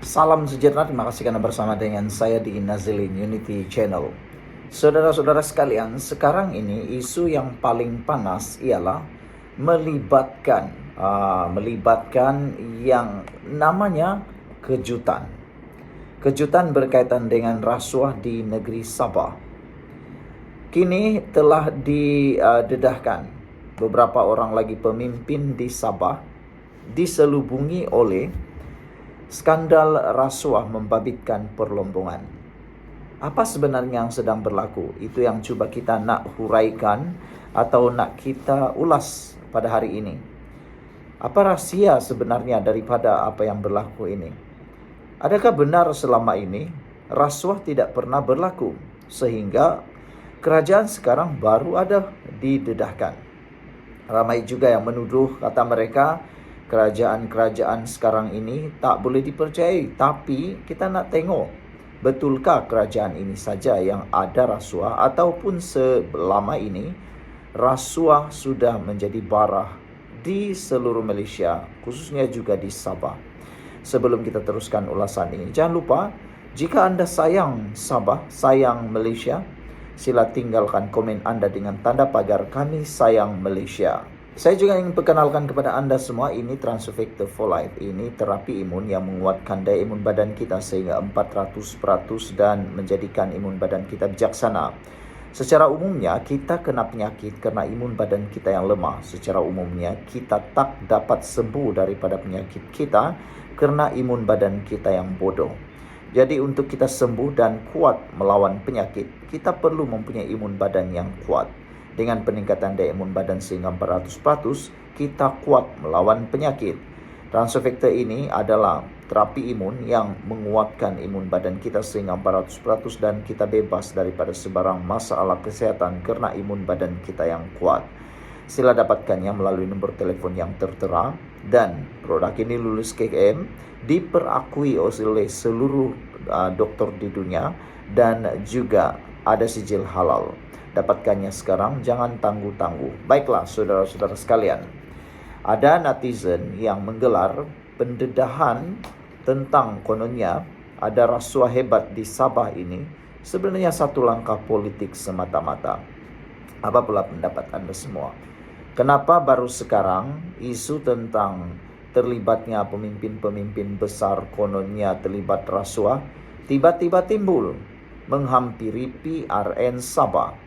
Salam sejahtera, terima kasih karena bersama dengan saya di Nazilin Unity Channel. Saudara-saudara sekalian, sekarang ini isu yang paling panas ialah melibatkan yang namanya kejutan. Kejutan berkaitan dengan rasuah di negeri Sabah. Kini telah didedahkan beberapa orang lagi pemimpin di Sabah diselubungi oleh skandal rasuah membabitkan perlombongan. Apa sebenarnya yang sedang berlaku? Itu yang coba kita nak huraikan atau nak kita ulas pada hari ini. Apa rahsia sebenarnya daripada apa yang berlaku ini? Adakah benar selama ini rasuah tidak pernah berlaku sehingga kerajaan sekarang baru ada didedahkan? Ramai juga yang menuduh, kata mereka, kerajaan-kerajaan sekarang ini tak boleh dipercayai. Tapi kita nak tengok, betulkah kerajaan ini saja yang ada rasuah, ataupun selama ini rasuah sudah menjadi barah di seluruh Malaysia, khususnya juga di Sabah. Sebelum kita teruskan ulasan ini, jangan lupa, jika anda sayang Sabah, sayang Malaysia, sila tinggalkan komen anda dengan tanda pagar "Kami Sayang Malaysia". Saya juga ingin perkenalkan kepada anda semua, ini Transfer Factor for Life. Ini terapi imun yang menguatkan daya imun badan kita sehingga 400% dan menjadikan imun badan kita bijaksana. Secara umumnya, kita kena penyakit kerana imun badan kita yang lemah. Secara umumnya, kita tak dapat sembuh daripada penyakit kita kerana imun badan kita yang bodoh. Jadi untuk kita sembuh dan kuat melawan penyakit, kita perlu mempunyai imun badan yang kuat. Dengan peningkatan daya imun badan sehingga 400%, kita kuat melawan penyakit. Transfer Factor ini adalah terapi imun yang menguatkan imun badan kita sehingga 400% dan kita bebas daripada sebarang masalah kesihatan kerana imun badan kita yang kuat. Sila dapatkannya melalui nombor telefon yang tertera, dan produk ini lulus KKM, diperakui oleh seluruh doktor di dunia, dan juga ada sijil halal. Dapatkannya sekarang, jangan tangguh-tangguh. Baiklah saudara-saudara sekalian, ada netizen yang menggelar pendedahan tentang kononnya ada rasuah hebat di Sabah ini sebenarnya satu langkah politik semata-mata. Apa pula pendapat anda semua? Kenapa baru sekarang isu tentang terlibatnya pemimpin-pemimpin besar kononnya terlibat rasuah tiba-tiba timbul menghampiri PRN Sabah?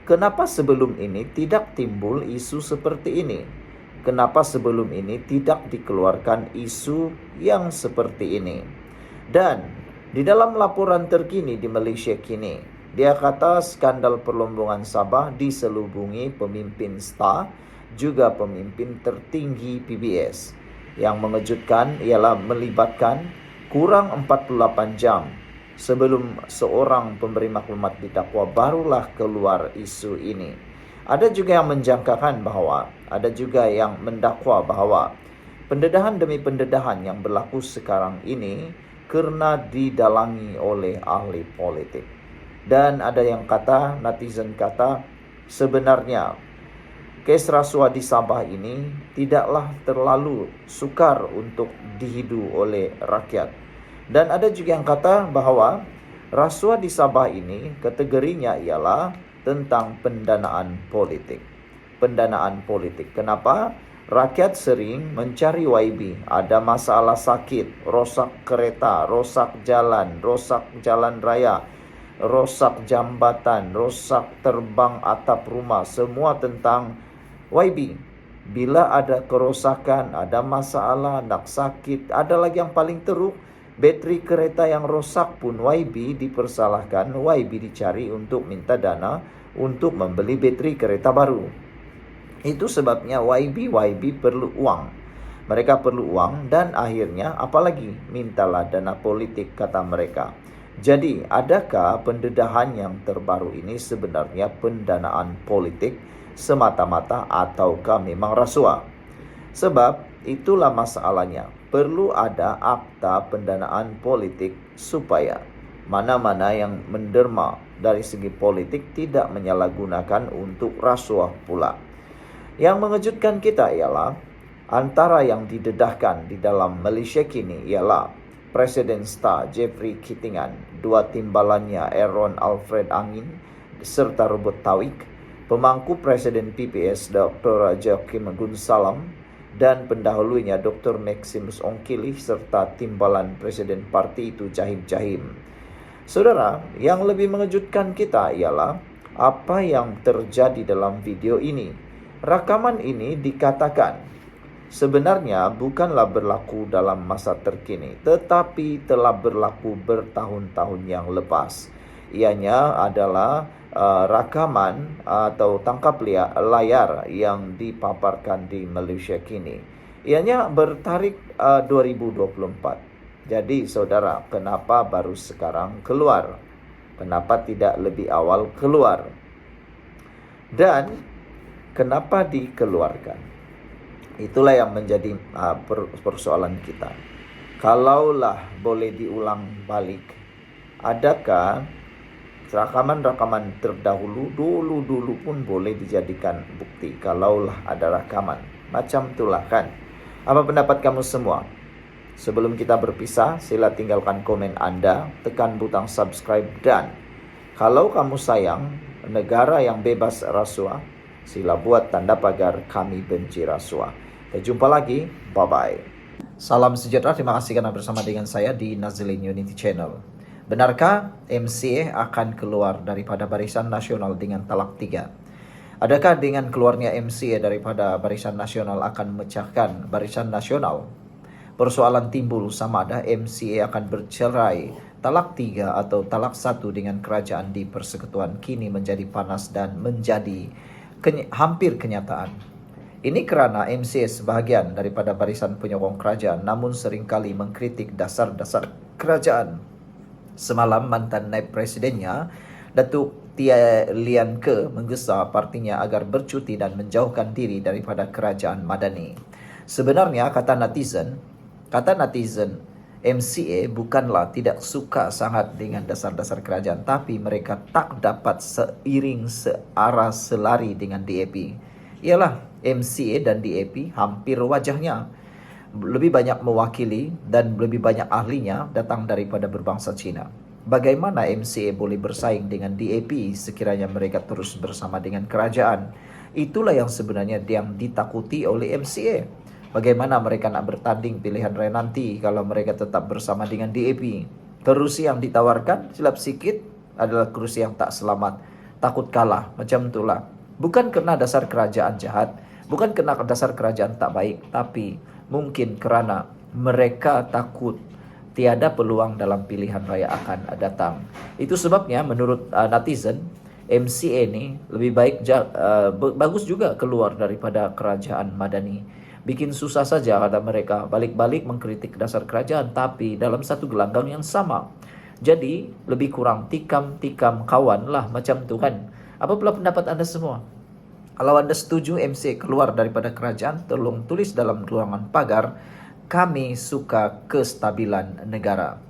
Kenapa sebelum ini tidak timbul isu seperti ini? Kenapa sebelum ini tidak dikeluarkan isu yang seperti ini? Dan di dalam laporan terkini di Malaysia kini, dia kata skandal perlombongan Sabah diselubungi pemimpin star, juga pemimpin tertinggi PBS. Yang mengejutkan ialah melibatkan kurang 48 jam sebelum seorang pemberi maklumat didakwa barulah keluar isu ini. Ada juga yang menjangkakan bahawa, ada juga yang mendakwa bahawa pendedahan demi pendedahan yang berlaku sekarang ini kerana didalangi oleh ahli politik. Dan ada yang kata, netizen kata, sebenarnya kes rasuah di Sabah ini tidaklah terlalu sukar untuk dihidu oleh rakyat. Dan ada juga yang kata bahawa rasuah di Sabah ini kategorinya ialah tentang pendanaan politik. Pendanaan politik. Kenapa? Rakyat sering mencari YB. Ada masalah sakit, rosak kereta, rosak jalan raya, rosak jambatan, rosak terbang atap rumah. Semua tentang YB. Bila ada kerosakan, ada masalah, nak sakit, ada lagi yang paling teruk, bateri kereta yang rosak pun YB dipersalahkan. YB dicari untuk minta dana untuk membeli bateri kereta baru. Itu sebabnya YB perlu uang. Mereka perlu uang dan akhirnya apalagi mintalah dana politik, kata mereka. Jadi adakah pendedahan yang terbaru ini sebenarnya pendanaan politik semata-mata ataukah memang rasuah? Sebab itulah masalahnya. Perlu ada akta pendanaan politik supaya mana-mana yang menderma dari segi politik tidak menyalahgunakan untuk rasuah pula. Yang mengejutkan kita ialah antara yang didedahkan di dalam Malaysia kini ialah Presiden Star Jeffrey Kittingan, dua timbalannya Aaron Alfred Angin, serta Robert Tawik, pemangku Presiden PPS Dr. Joachim Gunsalam, dan pendahulunya Dr. Maximus Ongkili, serta timbalan Presiden parti itu Jahim Jahim. Saudara, yang lebih mengejutkan kita ialah apa yang terjadi dalam video ini. Rakaman ini dikatakan sebenarnya bukanlah berlaku dalam masa terkini, tetapi telah berlaku bertahun-tahun yang lepas. Ianya adalah rakaman atau tangkap layar yang dipaparkan di Malaysia kini. Ianya bertarikh 2024. Jadi saudara, kenapa baru sekarang keluar? Kenapa tidak lebih awal keluar? Dan kenapa dikeluarkan? Itulah yang menjadi persoalan kita. Kalaulah boleh diulang balik, adakah rakaman-rakaman terdahulu dulu pun boleh dijadikan bukti? Kalaulah ada rakaman, macam itulah kan. Apa pendapat kamu semua? Sebelum kita berpisah, sila tinggalkan komen Anda, tekan butang subscribe, dan kalau kamu sayang negara yang bebas rasuah, sila buat tanda pagar kami benci rasuah. Kita jumpa lagi, bye-bye. Salam sejahtera, terima kasih karena bersama dengan saya di Nazilin Unity Channel. Benarkah MCA akan keluar daripada Barisan Nasional dengan talak 3? Adakah dengan keluarnya MCA daripada Barisan Nasional akan memecahkan Barisan Nasional? Persoalan timbul sama ada MCA akan bercerai, talak 3 atau talak 1 dengan kerajaan di persekutuan kini menjadi panas dan menjadi hampir kenyataan. Ini kerana MCA sebahagian daripada barisan penyokong kerajaan namun seringkali mengkritik dasar-dasar kerajaan. Semalam mantan naib presidennya, Datuk Tia Lian Ke, menggesa partinya agar bercuti dan menjauhkan diri daripada kerajaan Madani. Sebenarnya kata netizen, MCA bukanlah tidak suka sangat dengan dasar-dasar kerajaan, tapi mereka tak dapat searah selari dengan DAP. Ialah MCA dan DAP hampir wajahnya. Lebih banyak mewakili dan lebih banyak ahlinya datang daripada berbangsa Cina. Bagaimana MCA boleh bersaing dengan DAP sekiranya mereka terus bersama dengan kerajaan? Itulah yang sebenarnya yang ditakuti oleh MCA. Bagaimana mereka nak bertanding pilihan raya nanti kalau mereka tetap bersama dengan DAP? Kerusi yang ditawarkan silap sikit adalah kerusi yang tak selamat. Takut kalah, macam itulah. Bukan kerana dasar kerajaan jahat, bukan kerana dasar kerajaan tak baik, tapi mungkin kerana mereka takut tiada peluang dalam pilihan raya akan datang. Itu sebabnya menurut netizen, MCA ni lebih baik bagus juga keluar daripada kerajaan Madani. Bikin susah saja kata mereka balik-balik mengkritik dasar kerajaan, tapi dalam satu gelanggang yang sama. Jadi lebih kurang tikam-tikam kawan lah, macam tu kan. Apa pula pendapat anda semua? Kalau anda setuju MCA keluar daripada kerajaan, tolong tulis dalam ruangan pagar, kami suka kestabilan negara.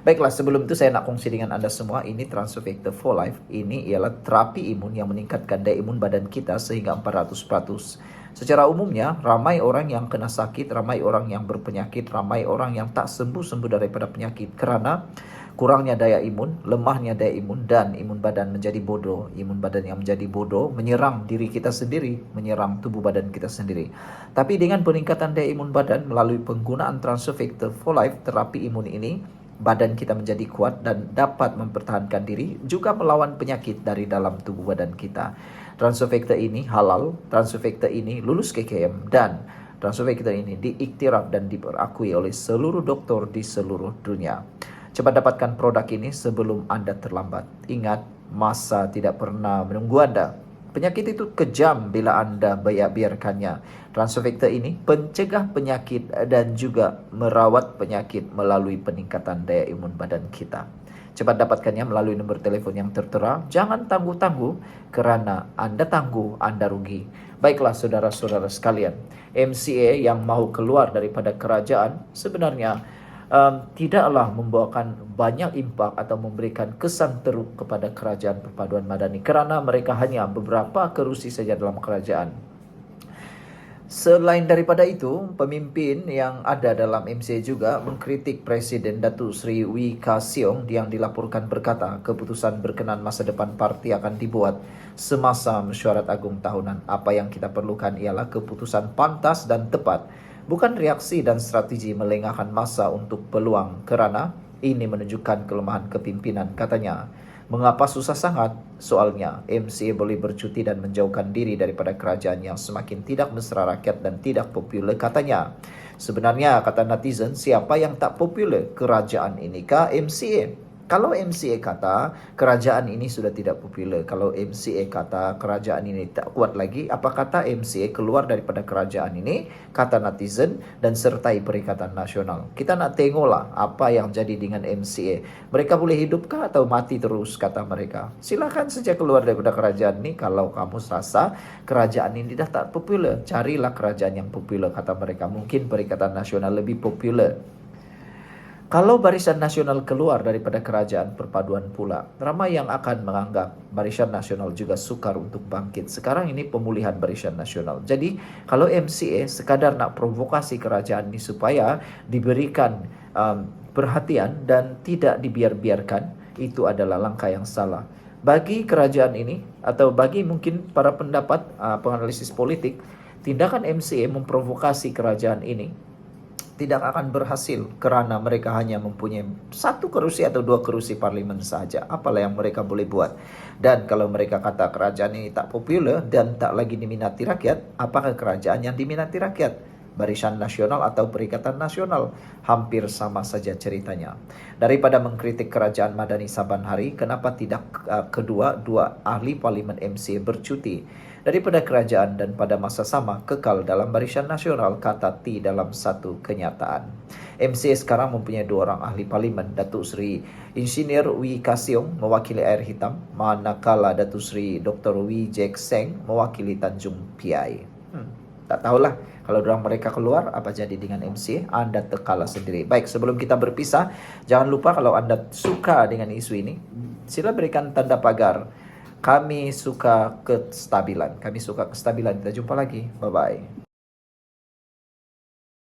Baiklah, sebelum itu saya nak kongsi dengan anda semua, ini Transfer Factor for Life. Ini ialah terapi imun yang meningkatkan daya imun badan kita sehingga 400%. Secara umumnya, ramai orang yang kena sakit, ramai orang yang berpenyakit, ramai orang yang tak sembuh-sembuh daripada penyakit kerana kurangnya daya imun, lemahnya daya imun, dan imun badan menjadi bodoh. Imun badan yang menjadi bodoh menyerang diri kita sendiri, menyerang tubuh badan kita sendiri. Tapi dengan peningkatan daya imun badan melalui penggunaan Transfer Factor for Life, terapi imun ini, badan kita menjadi kuat dan dapat mempertahankan diri juga melawan penyakit dari dalam tubuh badan kita. Transfer Factor ini halal, Transfer Factor ini lulus KKM, dan Transfer Factor ini diiktiraf dan diperakui oleh seluruh doktor di seluruh dunia. Cepat dapatkan produk ini sebelum anda terlambat. Ingat, masa tidak pernah menunggu anda. Penyakit itu kejam bila anda biarkannya. Transfer Factor ini pencegah penyakit dan juga merawat penyakit melalui peningkatan daya imun badan kita. Cepat dapatkannya melalui nombor telefon yang tertera. Jangan tangguh-tangguh, kerana anda tangguh, anda rugi. Baiklah saudara-saudara sekalian, MCA yang mahu keluar daripada kerajaan sebenarnya tidaklah membawakan banyak impak atau memberikan kesan teruk kepada kerajaan perpaduan Madani kerana mereka hanya beberapa kerusi saja dalam kerajaan. Selain daripada itu, pemimpin yang ada dalam MCA juga mengkritik Presiden Datuk Seri Wee Ka Siong yang dilaporkan berkata keputusan berkenaan masa depan parti akan dibuat semasa mesyuarat agung tahunan. Apa yang kita perlukan ialah keputusan pantas dan tepat, bukan reaksi dan strategi melengahkan masa untuk peluang, kerana ini menunjukkan kelemahan kepimpinan, katanya. Mengapa susah sangat? Soalnya, MCA boleh bercuti dan menjauhkan diri daripada kerajaan yang semakin tidak mesra rakyat dan tidak popular, katanya. Sebenarnya, kata netizen, siapa yang tak popular? Kerajaan ini kah MCA? Kalau MCA kata kerajaan ini sudah tidak popular, kalau MCA kata kerajaan ini tak kuat lagi, apa kata MCA keluar daripada kerajaan ini, kata netizen, dan sertai Perikatan Nasional. Kita nak tengoklah apa yang jadi dengan MCA. Mereka boleh hidupkah atau mati terus, kata mereka. Silakan saja keluar daripada kerajaan ini kalau kamu rasa kerajaan ini dah tak popular. Carilah kerajaan yang popular, kata mereka. Mungkin Perikatan Nasional lebih popular. Kalau Barisan Nasional keluar daripada kerajaan perpaduan pula, ramai yang akan menganggap Barisan Nasional juga sukar untuk bangkit. Sekarang ini pemulihan Barisan Nasional. Jadi, kalau MCA sekadar nak provokasi kerajaan ini supaya diberikan perhatian dan tidak dibiarkan, itu adalah langkah yang salah. Bagi kerajaan ini, atau bagi mungkin para pendapat penganalisis politik, tindakan MCA memprovokasi kerajaan ini tidak akan berhasil kerana mereka hanya mempunyai 1 kerusi atau 2 kerusi parlimen sahaja. Apalah yang mereka boleh buat. Dan kalau mereka kata kerajaan ini tak popular dan tak lagi diminati rakyat, apakah kerajaan yang diminati rakyat? Barisan Nasional atau Perikatan Nasional? Hampir sama saja ceritanya. Daripada mengkritik kerajaan Madani saban hari, kenapa tidak dua ahli parlimen MCA bercuti daripada kerajaan dan pada masa sama kekal dalam Barisan Nasional, kata T dalam satu kenyataan. MCA sekarang mempunyai 2 orang ahli parlimen, Datuk Seri Insinyur Wee Ka Siong mewakili Air Hitam, manakala Datuk Seri Dr. Wee Jack Seng mewakili Tanjung Piai. Tak tahulah kalau dorang mereka keluar apa jadi dengan MCA. Anda tekalah sendiri. Baik, sebelum kita berpisah, jangan lupa kalau anda suka dengan isu ini, sila berikan tanda pagar. Kami suka kestabilan. Kita jumpa lagi. Bye-bye.